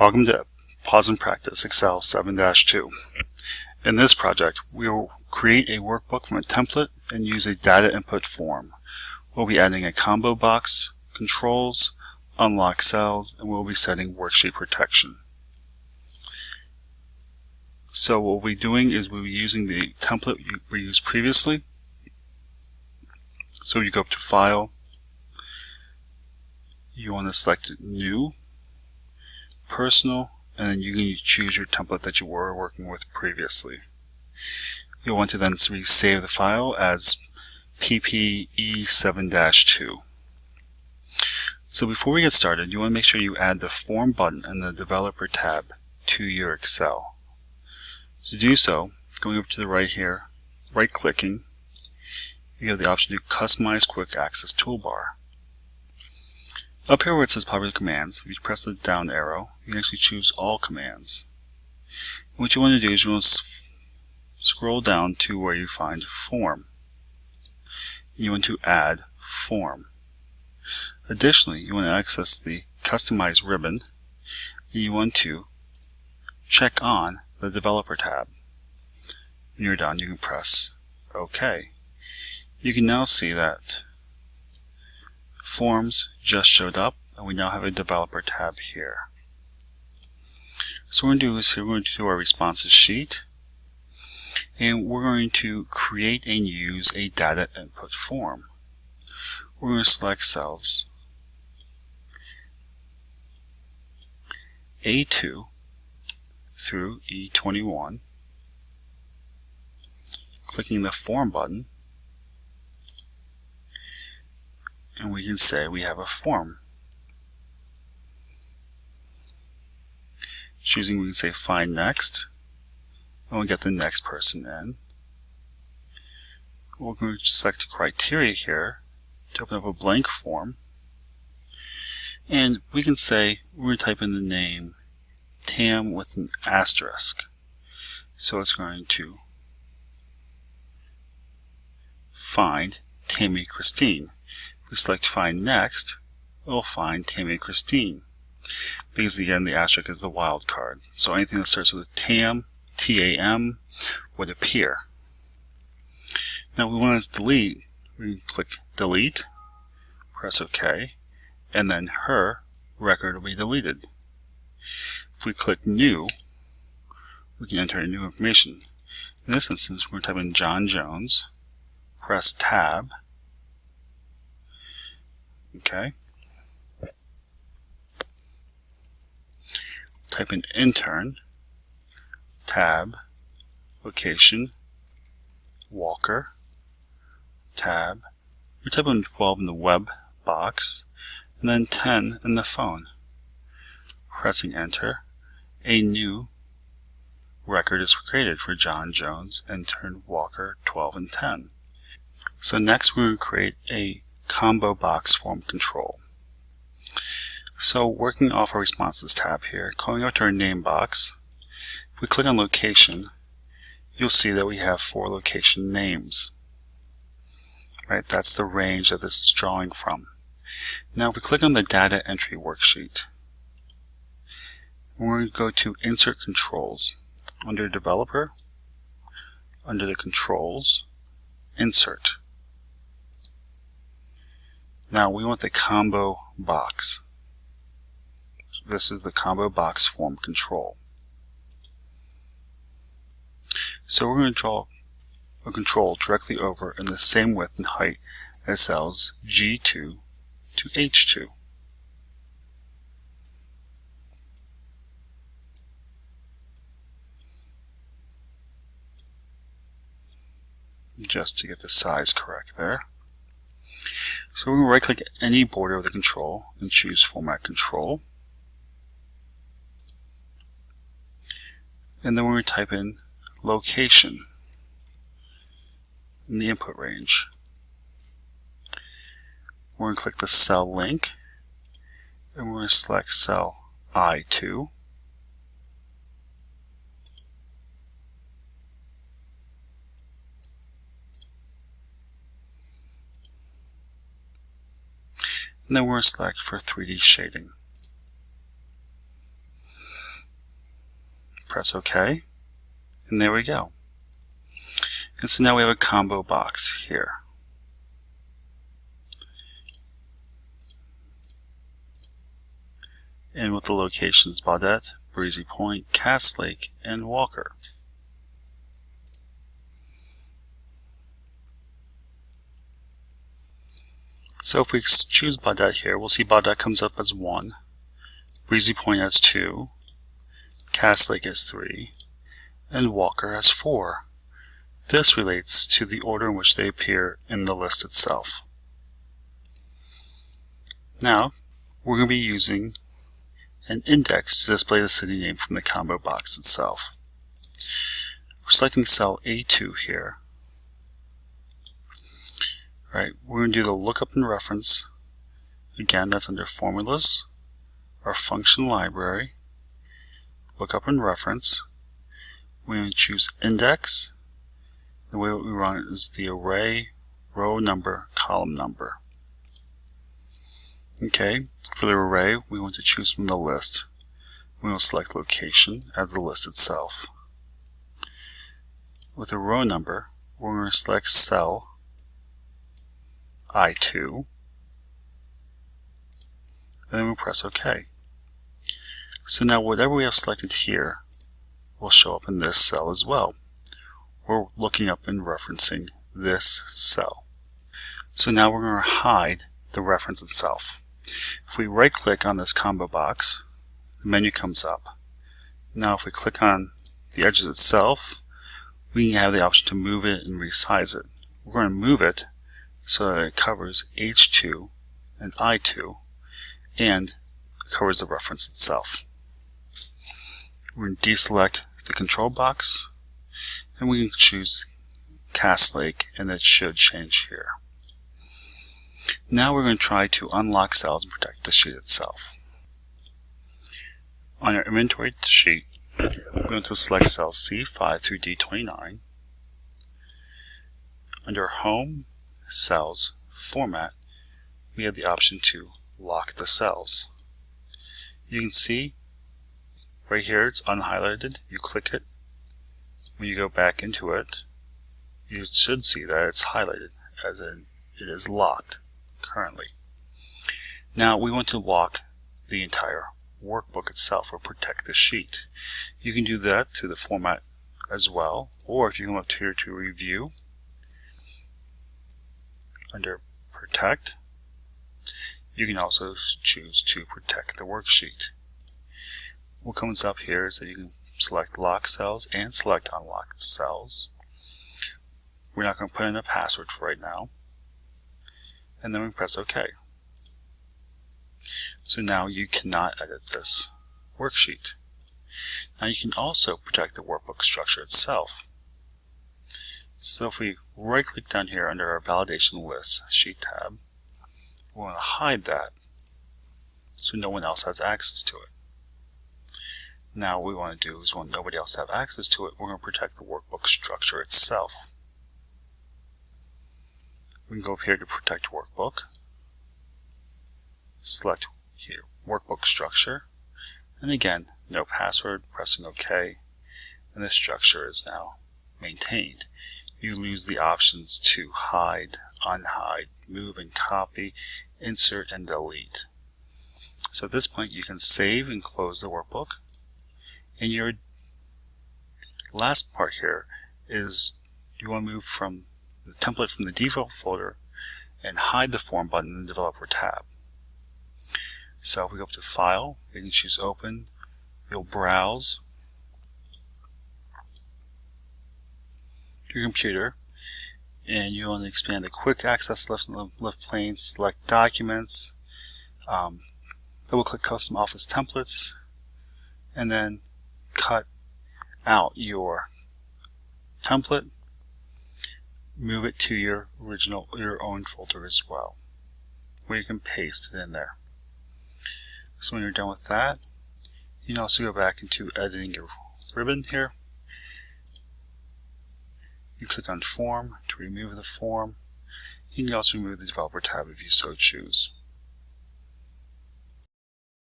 Welcome to Pause and Practice Excel 7-2. In this project, we will create a workbook from a template and use a data input form. We'll be adding a combo box, controls, unlock cells, and we'll be setting worksheet protection. So what we'll be doing is we'll be using the template we used previously. So you go up to File, you want to select New, Personal, and then you can choose your template that you were working with previously. You'll want to then save the file as PPE7-2. So before we get started, you want to make sure you add the Form button in the Developer tab to your Excel. To do so, going up to the right here, right-clicking, you have the option to Customize Quick Access Toolbar. Up here where it says Popular Commands, if you press the down arrow, you can actually choose All Commands. And what you want to do is you want to scroll down to where you find Form. You want to add Form. Additionally, you want to access the Customize ribbon, and you want to check on the Developer tab. When you're done, you can press OK. You can now see that Forms just showed up, and we now have a Developer tab here. So what we're going to do is we're going to do our responses sheet, and we're going to create and use a data input form. We're going to select cells A2 through E21, clicking the Form button, and we can say we have a form. Choosing, we can say Find Next, and we'll get the next person in. We're going to select criteria here to open up a blank form, and we can say we're going to type in the name Tam with an asterisk. So it's going to find Tammy Christine. If we select Find Next, it will find Tammy Christine, because again the asterisk is the wild card. So anything that starts with Tam, T-A-M, would appear. Now we want to delete. We can click Delete, press OK, and then her record will be deleted. If we click New, we can enter new information. In this instance, we're going to type in John Jones, press Tab, okay. Type in Intern, Tab, Location, Walker, Tab. We type in 12 in the web box, and then 10 in the phone. Pressing Enter, a new record is created for John Jones, Intern, Walker, 12, and 10. So next we're going to create a combo box form control. So working off our Responses tab here, going out to our name box, if we click on Location, you'll see that we have 4 location names. Right, that's the range that this is drawing from. Now if we click on the Data Entry worksheet, we're going to go to Insert Controls. Under Developer, under the Controls, Insert. Now we want the combo box. This is the combo box form control. So we're going to draw a control directly over in the same width and height as cells G2 to H2. Just to get the size correct there. So we're going to right click any border of the control and choose Format Control. And then we're going to type in Location in the input range. We're going to click the cell link, and we're going to select cell I2. And then we're going to select for 3D shading. Press OK, and there we go. And so now we have a combo box here. And with the locations Baudette, Breezy Point, Cass Lake, and Walker. So if we choose Baudette here, we'll see Baudette comes up as 1, Breezy Point as 2, Cass Lake as 3, and Walker as 4. This relates to the order in which they appear in the list itself. Now, we're going to be using an index to display the city name from the combo box itself. We're selecting cell A2 here. Right, we're going to do the lookup and reference. Again, that's under formulas, our function library, lookup and reference. We're going to choose index. The way we run it is the array, row number, column number. Okay, for the array, we want to choose from the list. We will select location as the list itself. With a row number, we're going to select cell I2, and then we'll press OK. So now whatever we have selected here will show up in this cell as well. We're looking up and referencing this cell. So now we're going to hide the reference itself. If we right click on this combo box, the menu comes up. Now if we click on the edges itself, we have the option to move it and resize it. We're going to move it so that it covers H2 and I2 and covers the reference itself. We're going to deselect the control box, and we can choose Cass Lake, and that should change here. Now we're going to try to unlock cells and protect the sheet itself. On our inventory sheet, we're going to select cells C5 through D29. Under Home, Cells, Format, we have the option to lock the cells. You can see right here it's unhighlighted. You click it. When you go back into it, you should see that it's highlighted, as in it is locked currently. Now we want to lock the entire workbook itself or protect the sheet. You can do that through the format as well, or if you come up here to Review, under Protect, you can also choose to protect the worksheet. What comes up here is that you can select lock cells and select unlock cells. We're not going to put in a password for right now. And then we press OK. So now you cannot edit this worksheet. Now you can also protect the workbook structure itself. So if we right click down here under our validation list sheet tab, we want to hide that so no one else has access to it. Now what we want to do is when nobody else has access to it, we're going to protect the workbook structure itself. We can go up here to Protect Workbook, select here Workbook Structure, and again, no password, pressing OK, and the structure is now maintained. You lose the options to hide, unhide, move and copy, insert and delete. So at this point you can save and close the workbook. And your last part here is you want to move from the template from the default folder and hide the form button in the Developer tab. So if we go up to File, we can choose Open, you'll browse your computer, and you want to expand the Quick Access left plane, select Documents, double click Custom Office Templates, and then cut out your template, move it to your own folder as well, where you can paste it in there. So when you're done with that, you can also go back into editing your ribbon here. You click on Form to remove the form. You can also remove the Developer tab if you so choose.